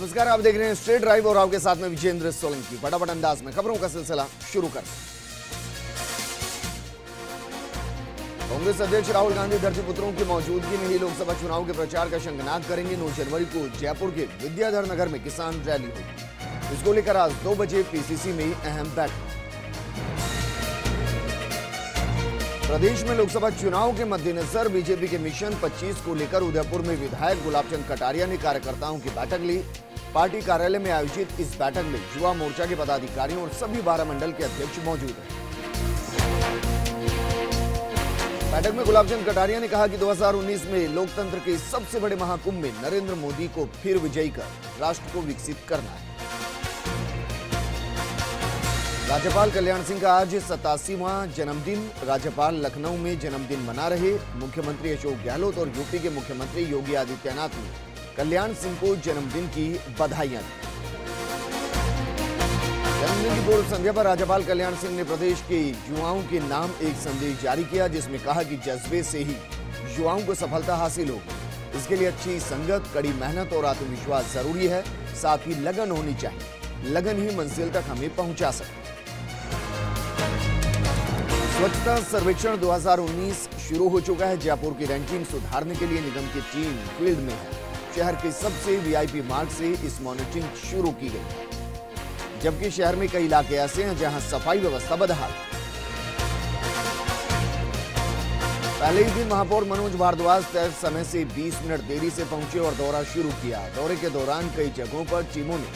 नमस्कार, आप देख रहे हैं स्ट्रेट ड्राइव और आपके साथ में विजेंद्र सोलंकी। फटाफट अंदाज में खबरों का सिलसिला शुरू करते हैं। कांग्रेस अध्यक्ष राहुल गांधी धरतीपुत्रों की मौजूदगी में ही लोकसभा चुनाव के प्रचार का शंखनाद करेंगे। 9 जनवरी को जयपुर के विद्याधर नगर में किसान रैली होगी। इसको लेकर आज 2 बजे पीसीसी में अहम बैठक। प्रदेश में लोकसभा चुनाव के मद्देनजर बीजेपी के मिशन 25 को लेकर उदयपुर में विधायक गुलाबचंद कटारिया ने कार्यकर्ताओं की बैठक ली। पार्टी कार्यालय में आयोजित इस बैठक में युवा मोर्चा के पदाधिकारियों और सभी 12 मंडल के अध्यक्ष मौजूद हैं। बैठक में गुलाबचंद कटारिया ने कहा कि 2019 में लोकतंत्र के सबसे बड़े महाकुंभ में नरेंद्र मोदी को फिर विजयी कर राष्ट्र को विकसित करना है। राज्यपाल कल्याण सिंह का आज 87वां जन्मदिन। राज्यपाल लखनऊ में जन्मदिन मना रहे। मुख्यमंत्री अशोक गहलोत और यूपी के मुख्यमंत्री योगी आदित्यनाथ ने कल्याण सिंह को जन्मदिन की बधाइयां दी। जन्मदिन की पूर्व संध्या पर राज्यपाल कल्याण सिंह ने प्रदेश के युवाओं के नाम एक संदेश जारी किया, जिसमें कहा कि जज्बे से ही युवाओं को सफलता हासिल होगी। इसके लिए अच्छी संगत, कड़ी मेहनत और आत्मविश्वास जरूरी है। साथ ही लगन होनी चाहिए। लगन ही मंजिल तक हमें पहुंचा सकती है। स्वच्छता सर्वेक्षण 2019 शुरू हो चुका है। जयपुर की रैंकिंग सुधारने के लिए निगम की टीम फील्ड में है। शहर के सबसे वीआईपी मार्ग से इस मॉनिटरिंग शुरू की गई है, जबकि शहर में कई इलाके ऐसे हैं जहां सफाई व्यवस्था बदहाल। पहले ही दिन महापौर मनोज भारद्वाज तय समय से 20 मिनट देरी से पहुंचे और दौरा शुरू किया। दौरे के दौरान कई जगहों पर टीमों ने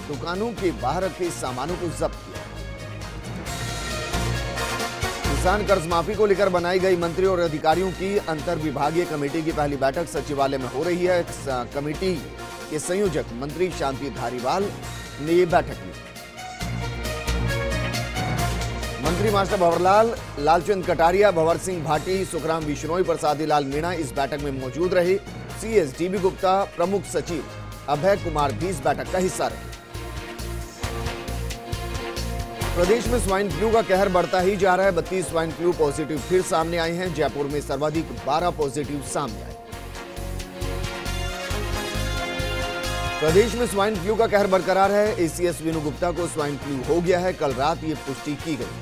दुकानों के बाहर रखे सामानों को जब्त किया। किसान कर्ज माफी को लेकर बनाई गई मंत्री और अधिकारियों की अंतर विभागीय कमेटी की पहली बैठक सचिवालय में हो रही है। कमेटी के संयोजक मंत्री शांति धारीवाल ने ये बैठक ली। मंत्री मास्टर भंवरलाल, लालचंद कटारिया, भंवर सिंह भाटी, सुखराम बिश्नोई, प्रसादी लाल मीणा इस बैठक में मौजूद रहे। सीएस डीबी गुप्ता, प्रमुख सचिव अभय कुमार भी इस बैठक का हिस्सा रहे। प्रदेश में स्वाइन फ्लू का कहर बढ़ता ही जा रहा है। 32 स्वाइन फ्लू पॉजिटिव फिर सामने आए हैं। जयपुर में सर्वाधिक 12 पॉजिटिव सामने आए। प्रदेश में स्वाइन फ्लू का कहर बरकरार है। एसीएस विनु गुप्ता को स्वाइन फ्लू हो गया है। कल रात ये पुष्टि की गई।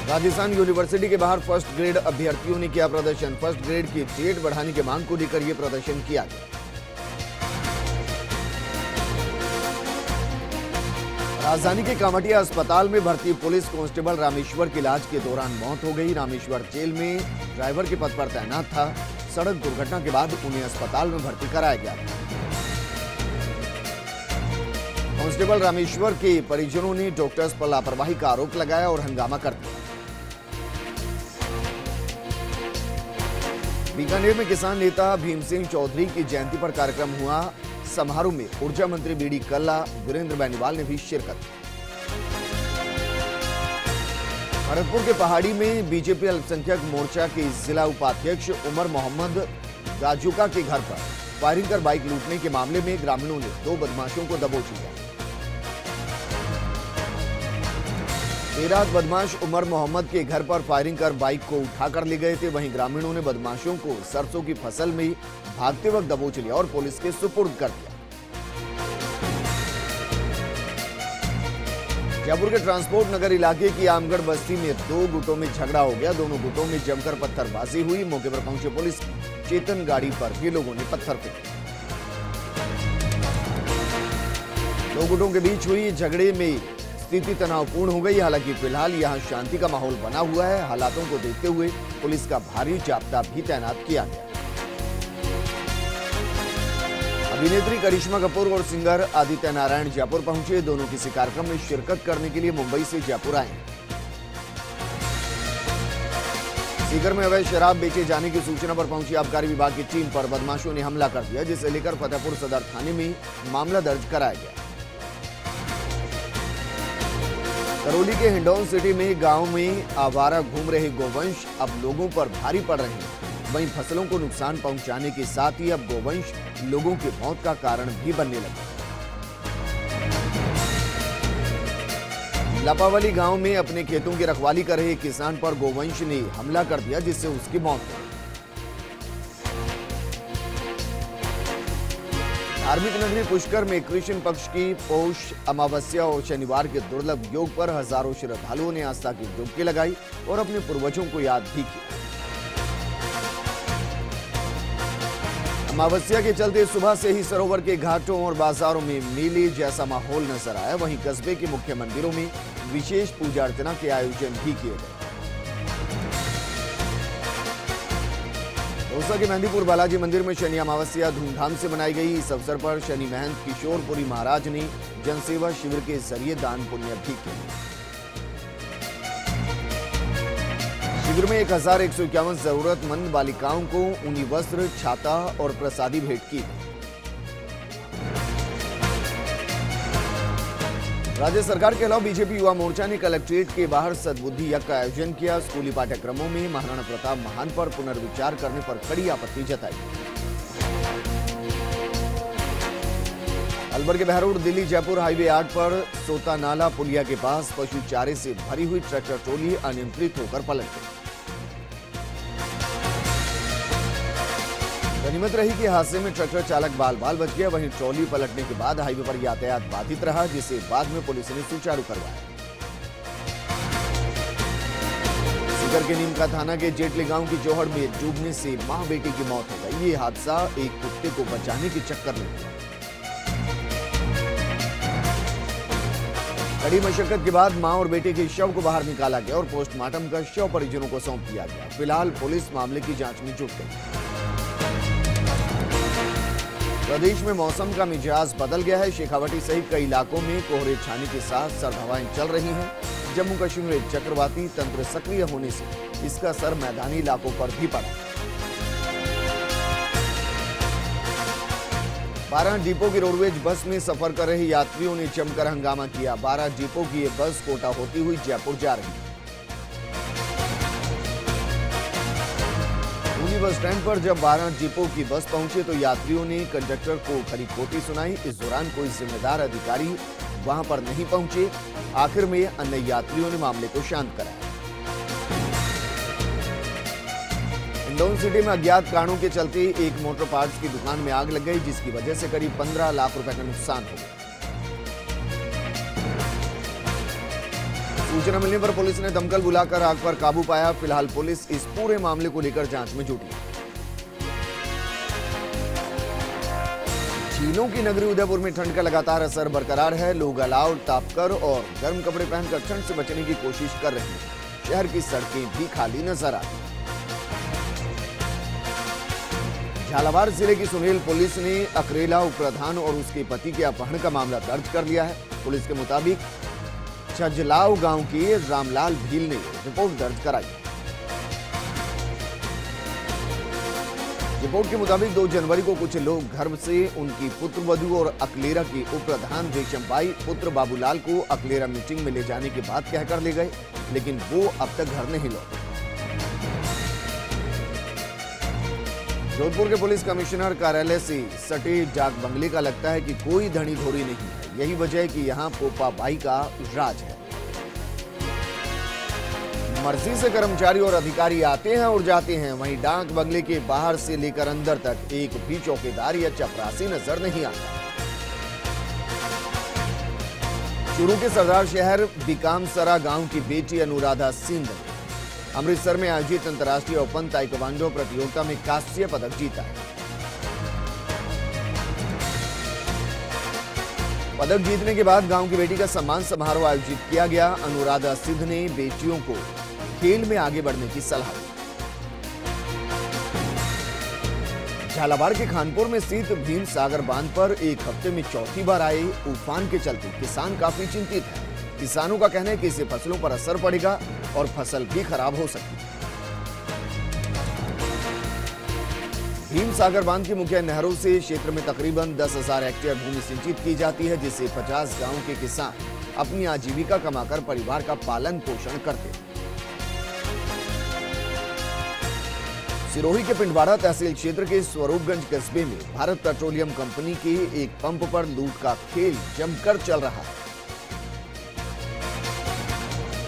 राजस्थान यूनिवर्सिटी के बाहर फर्स्ट ग्रेड अभ्यर्थियों ने किया प्रदर्शन। फर्स्ट ग्रेड की डेट बढ़ाने की मांग को लेकर यह प्रदर्शन किया गया। राजधानी के कामटिया अस्पताल में भर्ती पुलिस कांस्टेबल रामेश्वर की इलाज के दौरान मौत हो गई। रामेश्वर जेल में ड्राइवर के पद पर तैनात था। सड़क दुर्घटना के बाद उन्हें अस्पताल में भर्ती कराया गया। कांस्टेबल रामेश्वर के परिजनों ने डॉक्टर्स पर लापरवाही का आरोप लगाया और हंगामा कर दिया। बीकानेर में किसान नेता भीम सिंह चौधरी की जयंती पर कार्यक्रम हुआ। समारोह में ऊर्जा मंत्री बीडी कल्ला, वीरेंद्र बेनीवाल ने भी शिरकत की। भरतपुर के पहाड़ी में बीजेपी अल्पसंख्यक मोर्चा के जिला उपाध्यक्ष उमर मोहम्मद राजूका के घर पर फायरिंग कर बाइक लूटने के मामले में ग्रामीणों ने 2 बदमाशों को दबोच लिया। देर रात बदमाश उमर मोहम्मद के घर पर फायरिंग कर बाइक को उठाकर ले गए थे। वहीं ग्रामीणों ने बदमाशों को सरसों की फसल में भागते वक्त दबोच लिया और पुलिस के सुपुर्द कर दिया। जयपुर के ट्रांसपोर्ट नगर इलाके की आमगढ़ बस्ती में 2 गुटों में झगड़ा हो गया। दोनों गुटों में जमकर पत्थरबाजी हुई। मौके पर पहुंचे पुलिस की चेतन गाड़ी पर भी लोगों ने पत्थर फेंके। 2 गुटों के बीच हुई झगड़े में स्थिति तनावपूर्ण हो गई। हालांकि फिलहाल यहां शांति का माहौल बना हुआ है। हालातों को देखते हुए पुलिस का भारी जाब्ता भी तैनात किया गया। अभिनेत्री करिश्मा कपूर और सिंगर आदित्य नारायण जयपुर पहुंचे। दोनों किसी कार्यक्रम में शिरकत करने के लिए मुंबई से जयपुर आए। सीकर में अवैध शराब बेचे जाने की सूचना पर पहुंची आबकारी विभाग की टीम पर बदमाशों ने हमला कर दिया, जिसे लेकर फतेहपुर सदर थाने में मामला दर्ज कराया गया। करौली के हिंडौन सिटी में गांव में आवारा घूम रहे गोवंश अब लोगों पर भारी पड़ रहे हैं। वहीं फसलों को नुकसान पहुंचाने के साथ ही अब गोवंश लोगों की मौत का कारण भी बनने लगे। लपावली गांव में अपने खेतों की रखवाली कर रहे किसान पर गोवंश ने हमला कर दिया, जिससे उसकी मौत हो गई। धार्मिक नगरी पुष्कर में कृष्ण पक्ष की पौष अमावस्या और शनिवार के दुर्लभ योग पर हजारों श्रद्धालुओं ने आस्था की डुबकी लगाई और अपने पूर्वजों को याद भी किया। अमावस्या के चलते सुबह से ही सरोवर के घाटों और बाजारों में मेले जैसा माहौल नजर आया। वहीं कस्बे के मुख्य मंदिरों में विशेष पूजा अर्चना के आयोजन भी किए गए। दौसा के मेहंदीपुर बालाजी मंदिर में शनि अमावस्या धूमधाम से मनाई गई। इस अवसर पर शनि महंत किशोरपुरी महाराज ने जनसेवा शिविर के जरिए दान पुण्य भी किया। शिविर में 1151 जरूरतमंद बालिकाओं को ऊनी वस्त्र, छाता और प्रसादी भेंट की। राज्य सरकार के अलावा बीजेपी युवा मोर्चा ने कलेक्ट्रेट के बाहर सद्बुद्धि यज्ञ का आयोजन किया। स्कूली पाठ्यक्रमों में महाराणा प्रताप महान पर पुनर्विचार करने पर कड़ी आपत्ति जताई। अलवर के बहरोड दिल्ली जयपुर हाईवे 8 पर सोता नाला पुलिया के पास पशु चारे से भरी हुई ट्रैक्टर ट्रॉली अनियंत्रित होकर पलट गई। गनीमत रही कि हादसे में ट्रैक्टर चालक बाल बाल बच गया। वहीं ट्रॉली पलटने के बाद हाईवे पर यातायात बाधित रहा, जिसे बाद में पुलिस ने सुचारू करवाया। सीकर के नीमका थाना के जेटली गांव की जोहड़ में डूबने से मां बेटी की मौत हो गई। ये हादसा एक कुत्ते को बचाने के चक्कर में हुआ। कड़ी मशक्कत के बाद मां और बेटे के शव को बाहर निकाला गया और पोस्टमार्टम का शव परिजनों को सौंप दिया गया। फिलहाल पुलिस मामले की जांच में जुट गई। प्रदेश में मौसम का मिजाज बदल गया है। शेखावटी सहित कई इलाकों में कोहरे छाने के साथ सर्द हवाएं चल रही हैं। जम्मू कश्मीर में चक्रवाती तंत्र सक्रिय होने से इसका असर मैदानी इलाकों पर भी पड़ा। 12 डिपो की रोडवेज बस में सफर कर रहे यात्रियों ने जमकर हंगामा किया। 12 डिपो की ये बस कोटा होती हुई जयपुर जा रही है। बस स्टैंड पर जब 12 डिपो की बस पहुंचे तो यात्रियों ने कंडक्टर को खरी खोटी सुनाई। इस दौरान कोई जिम्मेदार अधिकारी वहां पर नहीं पहुंचे। आखिर में अन्य यात्रियों ने मामले को शांत कराया। हिंडौन सिटी में अज्ञात कारणों के चलते एक मोटर पार्ट्स की दुकान में आग लग गई, जिसकी वजह से करीब 15 लाख रुपए का नुकसान हो गया। सूचना मिलने पर पुलिस ने दमकल बुलाकर आग पर काबू पाया। फिलहाल पुलिस इस पूरे मामले को लेकर जांच में जुटी है। झीलों की नगरी उदयपुर में ठंड का लगातार असर बरकरार है। लोग अलाव तापकर और गर्म कपड़े पहनकर ठंड से बचने की कोशिश कर रहे हैं। शहर की सड़कें भी खाली नजर आ रही। झालावाड़ जिले की सुनेल पुलिस ने अकरेला उपप्रधान और उसके पति के अपहरण का मामला दर्ज कर लिया है। पुलिस के मुताबिक छजलाव गांव के रामलाल भील ने रिपोर्ट दर्ज कराई। रिपोर्ट के मुताबिक 2 जनवरी को कुछ लोग घर से उनकी पुत्रवधू और अकलेरा की उपप्रधान रेशमबाई पुत्र बाबूलाल को अकलेरा मीटिंग में ले जाने की बात कहकर ले गए, लेकिन वो अब तक घर नहीं लौटे। जोधपुर के पुलिस कमिश्नर कार्यालय से सटे डाक बंगले का लगता है कि कोई धनी धोरी नहीं है। यही वजह है कि यहाँ पोपा भाई का राज है। मर्जी से कर्मचारी और अधिकारी आते हैं और जाते हैं। वहीं डाक बंगले के बाहर से लेकर अंदर तक एक भी चौकीदार या चपरासी नजर नहीं आता। चूरू के सरदार शहर बिकामसरा गांव की बेटी अनुराधा सिंह ने अमृतसर में आयोजित अंतर्राष्ट्रीय ओपन ताइक्वांडो प्रतियोगिता में कांस्य पदक जीता है। पदक जीतने के बाद गांव की बेटी का सम्मान समारोह आयोजित किया गया। अनुराधा सिंह ने बेटियों को खेल में आगे बढ़ने की सलाह दी। झालावाड़ के खानपुर में स्थित भीम सागर बांध पर एक हफ्ते में चौथी बार आए उफान के चलते किसान काफी चिंतित है। किसानों का कहना है कि इससे फसलों पर असर पड़ेगा और फसल भी खराब हो सकती है। भीम सागर बांध की मुख्य नहरों से क्षेत्र में तकरीबन 10,000 हेक्टेयर भूमि सिंचित की जाती है, जिससे 50 गांवों के किसान अपनी आजीविका कमाकर परिवार का पालन पोषण करते हैं। सिरोही के पिंडवाड़ा तहसील क्षेत्र के स्वरूपगंज कस्बे में भारत पेट्रोलियम कंपनी के एक पंप पर लूट का खेल जमकर चल रहा है।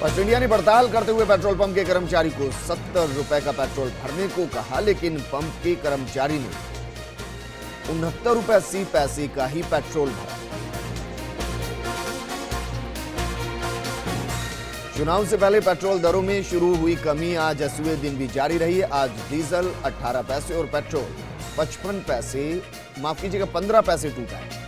वेस्ट इंडिया ने पड़ताल करते हुए पेट्रोल पंप के कर्मचारी को 70 रुपए का पेट्रोल भरने को कहा, लेकिन पंप के कर्मचारी ने 69.80 का ही पेट्रोल भरा। चुनाव से पहले पेट्रोल दरों में शुरू हुई कमी आज 80वें दिन भी जारी रही। आज डीजल 18 पैसे और पेट्रोल 55 पैसे, माफ कीजिएगा 15 पैसे टूटा है।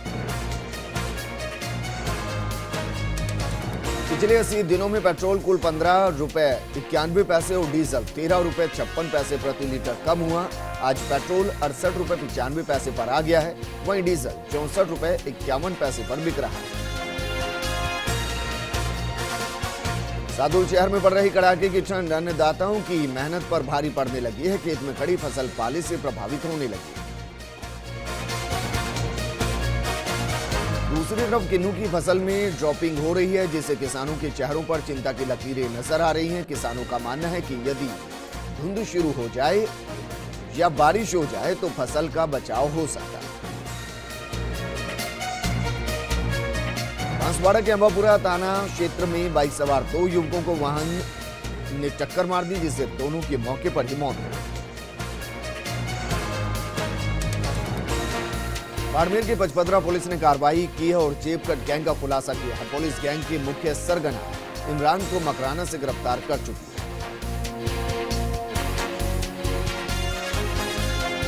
पिछले 80 दिनों में पेट्रोल कुल 15 रुपए 91 पैसे और डीजल 13 रुपए 56 पैसे प्रति लीटर कम हुआ। आज पेट्रोल 68 रुपए 95 पैसे पर आ गया है, वहीं डीजल 64 रुपए 51 पैसे पर बिक रहा है। सादुल शहर में पड़ रही कड़ाके की ठंड अन्नदाताओं की मेहनत पर भारी पड़ने लगी है। खेत में खड़ी फसल पाले से प्रभावित होने लगी। दूसरी तरफ किन्नू की फसल में ड्रॉपिंग हो रही है, जिससे किसानों के चेहरों पर चिंता की लकीरें नजर आ रही हैं। किसानों का मानना है कि यदि धुंध शुरू हो जाए या बारिश हो जाए तो फसल का बचाव हो सकता है। बांसवाड़ा के अंबापुरा थाना क्षेत्र में बाइक सवार 2 युवकों को वाहन ने टक्कर मार दी, जिससे दोनों की मौके पर ही मौत हो गई। बाड़मेर के पचपदरा पुलिस ने कार्रवाई की है और जेब कट गैंग का खुलासा किया है। पुलिस गैंग के मुख्य सरगना इमरान को मकराना से गिरफ्तार कर चुकी है।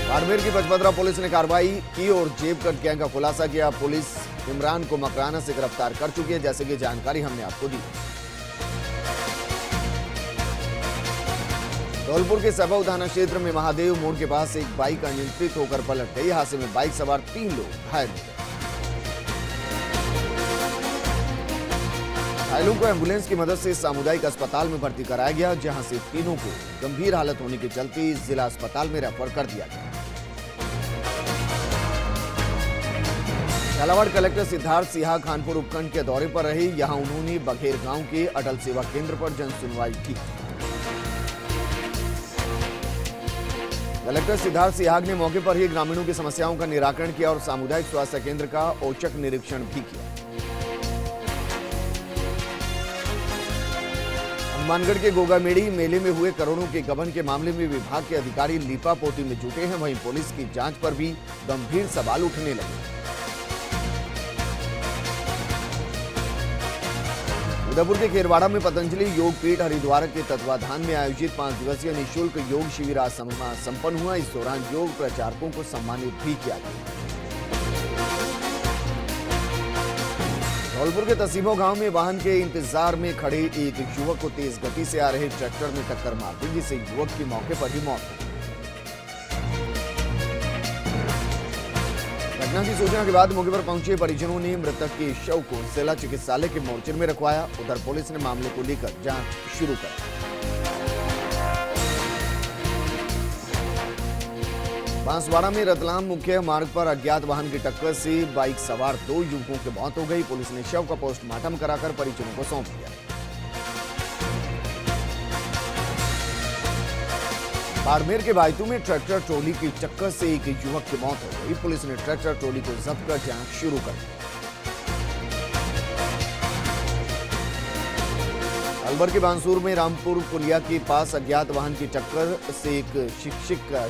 बाड़मेर की पचपदरा पुलिस ने कार्रवाई की और जेब कट गैंग का खुलासा किया। पुलिस इमरान को मकराना से गिरफ्तार कर चुकी है, जैसे कि जानकारी हमने आपको दी। धौलपुर के सबौ थाना क्षेत्र में महादेव मोड़ के पास एक बाइक अनियंत्रित होकर पलट गई। हादसे में बाइक सवार 3 लोग घायल हो गए। घायलों को एम्बुलेंस की मदद से सामुदायिक अस्पताल में भर्ती कराया गया, जहां से तीनों को गंभीर हालत होने के चलते जिला अस्पताल में रेफर कर दिया गया। झालावाड़ कलेक्टर सिद्धार्थ सिन्हा खानपुर उपखंड के दौरे पर रहे। यहां उन्होंने बघेर गांव के अटल सेवा केंद्र पर जन सुनवाई की। कलेक्टर सिद्धार्थ सिन्हा ने मौके पर ही ग्रामीणों की समस्याओं का निराकरण किया और सामुदायिक स्वास्थ्य केंद्र का औचक निरीक्षण भी किया। हनुमानगढ़ के गोगामेड़ी मेले में हुए करोड़ों के गबन के मामले में विभाग के अधिकारी लीपापोती में जुटे हैं। वहीं पुलिस की जांच पर भी गंभीर सवाल उठने लगे। उदयपुर के खेरवाड़ा में पतंजलि योग पीठ हरिद्वार के तत्वाधान में आयोजित 5 दिवसीय निःशुल्क योग शिविर आज संपन्न हुआ। इस दौरान योग प्रचारकों को सम्मानित भी किया गया। धौलपुर के तसीमो गांव में वाहन के इंतजार में खड़े एक युवक को तेज गति से आ रहे ट्रैक्टर में टक्कर मार दी, जिससे युवक की मौके पर ही मौत हो गई। घटना की सूचना के बाद मौके पर पहुंचे परिजनों ने मृतक के शव को जिला चिकित्सालय के मोर्चे में रखवाया। उधर पुलिस ने मामले को लेकर जांच शुरू कर दी। बांसवाड़ा में रतलाम मुख्य मार्ग पर अज्ञात वाहन की टक्कर से बाइक सवार 2 युवकों की मौत हो गई। पुलिस ने शव का पोस्टमार्टम कराकर परिजनों को सौंप दिया। बाड़मेर के बायतू में ट्रैक्टर ट्रॉली की टक्कर से एक युवक की मौत हो गई। पुलिस ने ट्रैक्टर ट्रॉली को जब्त कर जांच शुरू कर दी। अलवर के बांसूर में रामपुर पुलिया के पास अज्ञात वाहन की टक्कर से एक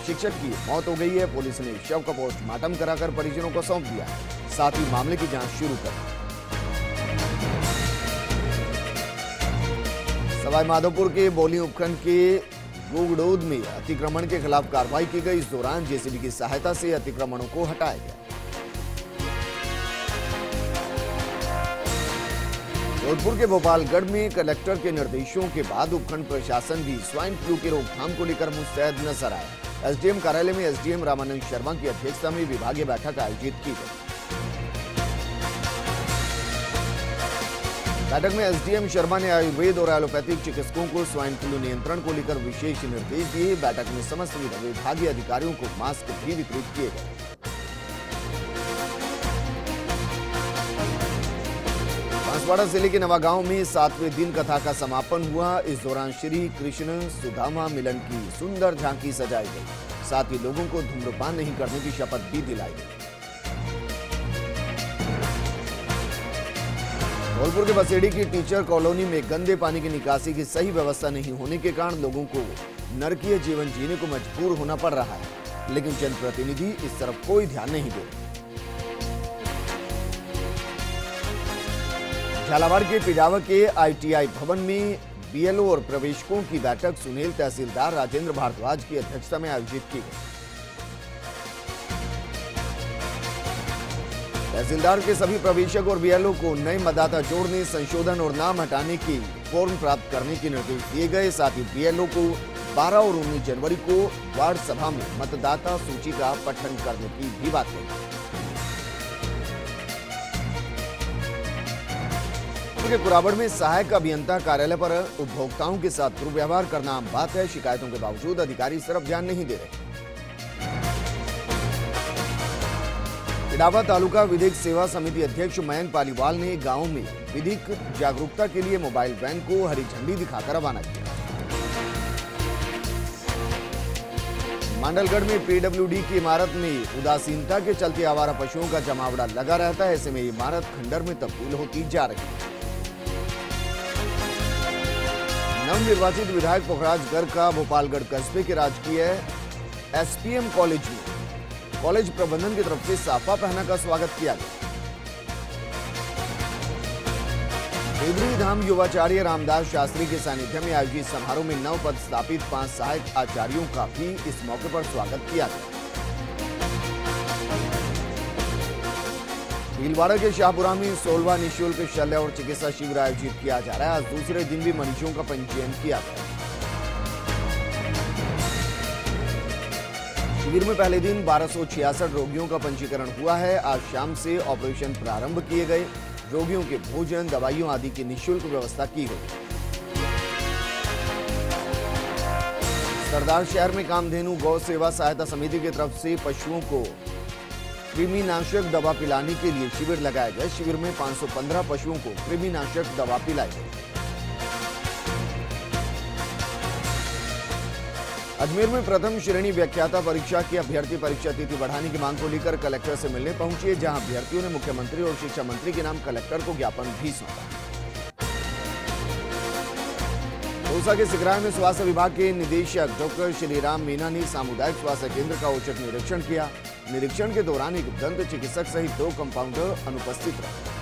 शिक्षक की मौत हो गई है। पुलिस ने शव का पोस्टमार्टम कराकर परिजनों को सौंप दिया, साथ ही मामले की जांच शुरू कर दी। सवाई माधोपुर के बोली उपखंड के गोगडोद में अतिक्रमण के खिलाफ कार्रवाई की गई। इस दौरान जेसीबी की सहायता से अतिक्रमणों को हटाया गया। जोधपुर के भोपालगढ़ में कलेक्टर के निर्देशों के बाद उपखंड प्रशासन भी स्वाइन फ्लू की रोकथाम को लेकर मुस्तैद नजर आया। एसडीएम कार्यालय में एसडीएम रामानंद शर्मा की अध्यक्षता में विभागीय बैठक आयोजित की गई। बैठक में एसडीएम शर्मा ने आयुर्वेद और एलोपैथिक चिकित्सकों को स्वाइन फ्लू नियंत्रण को लेकर विशेष निर्देश दिए। बैठक में समस्त विभागीय अधिकारियों को मास्क भी वितरित किए गए। बांसवाड़ा जिले के नवागांव में 7वें दिन कथा का समापन हुआ। इस दौरान श्री कृष्ण सुदामा मिलन की सुंदर झांकी सजाई गई, साथ ही लोगों को धूम्रपान नहीं करने की शपथ भी दिलाई गई। धौलपुर के बसेड़ी की टीचर कॉलोनी में गंदे पानी की निकासी की सही व्यवस्था नहीं होने के कारण लोगों को नरकीय जीवन जीने को मजबूर होना पड़ रहा है। लेकिन जनप्रतिनिधि इस तरफ कोई ध्यान नहीं दे रहे। झालावाड़ के पिडावा के ITI भवन में BLO और प्रवेशकों की बैठक सुनील तहसीलदार राजेंद्र भारद्वाज की अध्यक्षता में आयोजित की गई। तहसीलदार के सभी प्रवेशक और BLO को नए मतदाता जोड़ने, संशोधन और नाम हटाने की फॉर्म प्राप्त करने के निर्देश दिए गए। साथ ही BLO को 12 और 19 जनवरी को वार्ड सभा में मतदाता सूची का पठन करने की भी बात कही। कुराबड़ में सहायक अभियंता कार्यालय पर उपभोक्ताओं के साथ दुर्व्यवहार करना आम बात है। शिकायतों के बावजूद अधिकारी इस तरफ ध्यान नहीं दे रहे। पिडावा तालुका विधिक सेवा समिति अध्यक्ष मयंक पालीवाल ने गांव में विधिक जागरूकता के लिए मोबाइल वैन को हरी झंडी दिखाकर रवाना किया। मांडलगढ़ में PWD की इमारत में उदासीनता के चलते आवारा पशुओं का जमावड़ा लगा रहता है। ऐसे में इमारत खंडर में तब्दील होती जा रही है। नवनिर्वाचित विधायक पुखराज गर्ग का भोपालगढ़ कस्बे के राजकीय SPM कॉलेज में कॉलेज प्रबंधन की तरफ से साफा पहना का स्वागत किया गया। देवरी धाम युवाचार्य रामदास शास्त्री के सानिध्य में आयोजित समारोह में नव पद स्थापित 5 सहायक आचार्यों का भी इस मौके पर स्वागत किया गया। भीलवाड़ा के शाहपुरा में 16वां निःशुल्क शल्य और चिकित्सा शिविर आयोजित किया जा रहा है। आज दूसरे दिन भी मरीजों का पंजीयन किया गया। शिविर में पहले दिन 1266 रोगियों का पंजीकरण हुआ है। आज शाम से ऑपरेशन प्रारंभ किए गए। रोगियों के भोजन, दवाइयों आदि की निःशुल्क व्यवस्था की गई। सरदार शहर में कामधेनु गौ सेवा सहायता समिति की तरफ से पशुओं को कृमिनाशक दवा पिलाने के लिए शिविर लगाया गया। शिविर में 515 पशुओं को कृमिनाशक दवा पिलाई गई। अजमेर में प्रथम श्रेणी व्याख्याता परीक्षा की अभ्यर्थी परीक्षा तिथि बढ़ाने की मांग को लेकर कलेक्टर से मिलने पहुंचे, जहां अभ्यर्थियों ने मुख्यमंत्री और शिक्षा मंत्री के नाम कलेक्टर को ज्ञापन भी सौंपा। दौसा के सिकराय में स्वास्थ्य विभाग के निदेशक डॉक्टर श्रीराम मीना ने सामुदायिक स्वास्थ्य केंद्र का औचक निरीक्षण किया। निरीक्षण के दौरान एक दंत चिकित्सक सहित 2 कंपाउंडर अनुपस्थित रहे।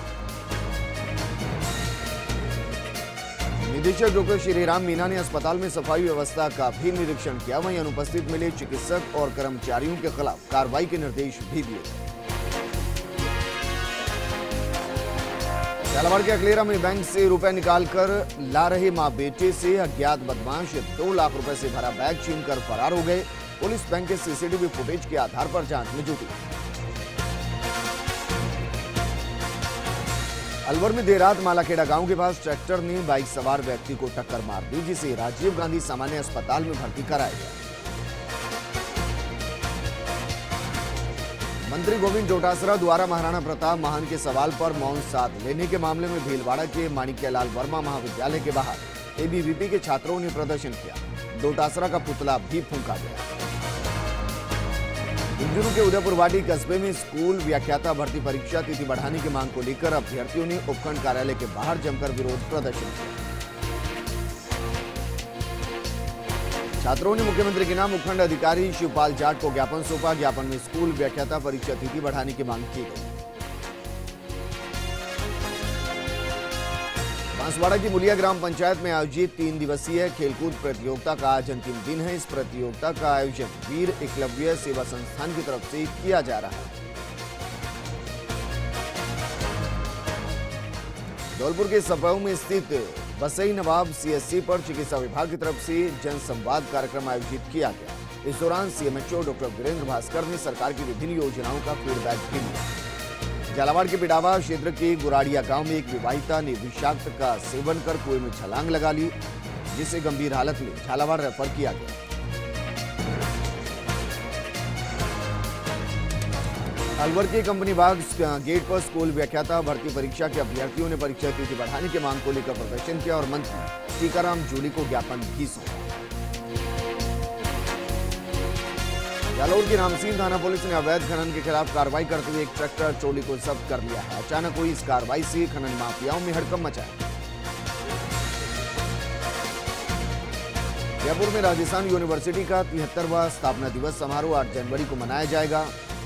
निदेशक डॉक्टर श्रीराम मीना ने अस्पताल में सफाई व्यवस्था का भी निरीक्षण किया। वहीं अनुपस्थित मिले चिकित्सक और कर्मचारियों के खिलाफ कार्रवाई के निर्देश भी दिए। झालावाड़ के अकलेरा में बैंक से रुपए निकालकर ला रहे मां बेटे से अज्ञात बदमाश 2 लाख रुपए से भरा बैग छीनकर फरार हो गए। पुलिस बैंक के CCTV फुटेज के आधार पर जांच में जुटी। अलवर में देर रात मालाखेड़ा गांव के पास ट्रैक्टर ने बाइक सवार व्यक्ति को टक्कर मार दी, जिसे राजीव गांधी सामान्य अस्पताल में भर्ती कराया गया। मंत्री गोविंद डोटासरा द्वारा महाराणा प्रताप महान के सवाल पर मौन साध लेने के मामले में भीलवाड़ा के माणिक्यलाल वर्मा महाविद्यालय के बाहर ABVP के छात्रों ने प्रदर्शन किया। डोटासरा का पुतला भी फूंका गया। झुंझुनू के उदयपुरवाटी कस्बे में स्कूल व्याख्याता भर्ती परीक्षा तिथि बढ़ाने की मांग को लेकर अभ्यर्थियों ने उपखंड कार्यालय के बाहर जमकर विरोध प्रदर्शन किया। छात्रों ने मुख्यमंत्री के नाम उपखंड अधिकारी शिवपाल जाट को ज्ञापन सौंपा। ज्ञापन में स्कूल व्याख्याता परीक्षा तिथि बढ़ाने की मांग की गई। बांसवाड़ा की मुलिया ग्राम पंचायत में आयोजित 3 दिवसीय खेलकूद प्रतियोगिता का आज अंतिम दिन है। इस प्रतियोगिता का आयोजन वीर एकलव्य सेवा संस्थान की तरफ से किया जा रहा है। धौलपुर के सपाऊ में स्थित बसई नवाब CSC पर चिकित्सा विभाग की तरफ से जनसंवाद कार्यक्रम आयोजित किया गया। इस दौरान CMHO डॉक्टर वीरेंद्र भास्कर ने सरकार की विभिन्न योजनाओं का फीडबैक भी लिया। झालावाड़ के पिडावा क्षेत्र के गुराड़िया गांव में एक विवाहिता ने विषाक्त का सेवन कर कुएं में छलांग लगा ली, जिसे गंभीर हालत में झालावाड़ रेफर किया गया। अलवर के कंपनी बाग गेट पर स्कूल व्याख्याता भर्ती परीक्षा के अभ्यर्थियों ने परीक्षा तिथि बढ़ाने की मांग को लेकर प्रदर्शन किया और मंत्री टीकाराम जूली को ज्ञापन भी सौंपा। जालौर की रामसीन थाना पुलिस ने अवैध खनन के खिलाफ कार्रवाई करते हुए एक ट्रैक्टर ट्रॉली को जब्त कर लिया है। अचानक हुई इस कार्रवाई से खनन माफियाओं में हड़कंप मचा है। जयपुर में राजस्थान यूनिवर्सिटी का 73वां स्थापना दिवस समारोह 8 जनवरी को मनाया जाएगा।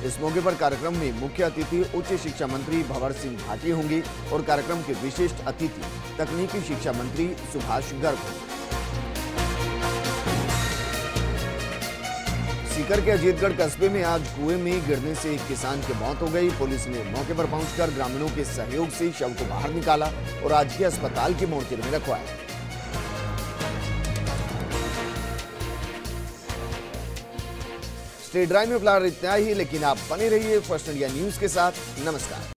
इस मौके पर कार्यक्रम में मुख्य अतिथि उच्च शिक्षा मंत्री भंवर सिंह भाटी होंगी और कार्यक्रम के विशिष्ट अतिथि तकनीकी शिक्षा मंत्री सुभाष गर्ग होंगे। सीकर के अजीतगढ़ कस्बे में आज कुएं में गिरने से एक किसान की मौत हो गई। पुलिस ने मौके पर पहुंचकर ग्रामीणों के सहयोग से शव को बाहर निकाला और राजकीय अस्पताल की मोर्चरी में रखवाया। स्टेट ड्राइव में फिलहाल इतना ही, लेकिन आप बने रहिए फर्स्ट इंडिया न्यूज के साथ। नमस्कार।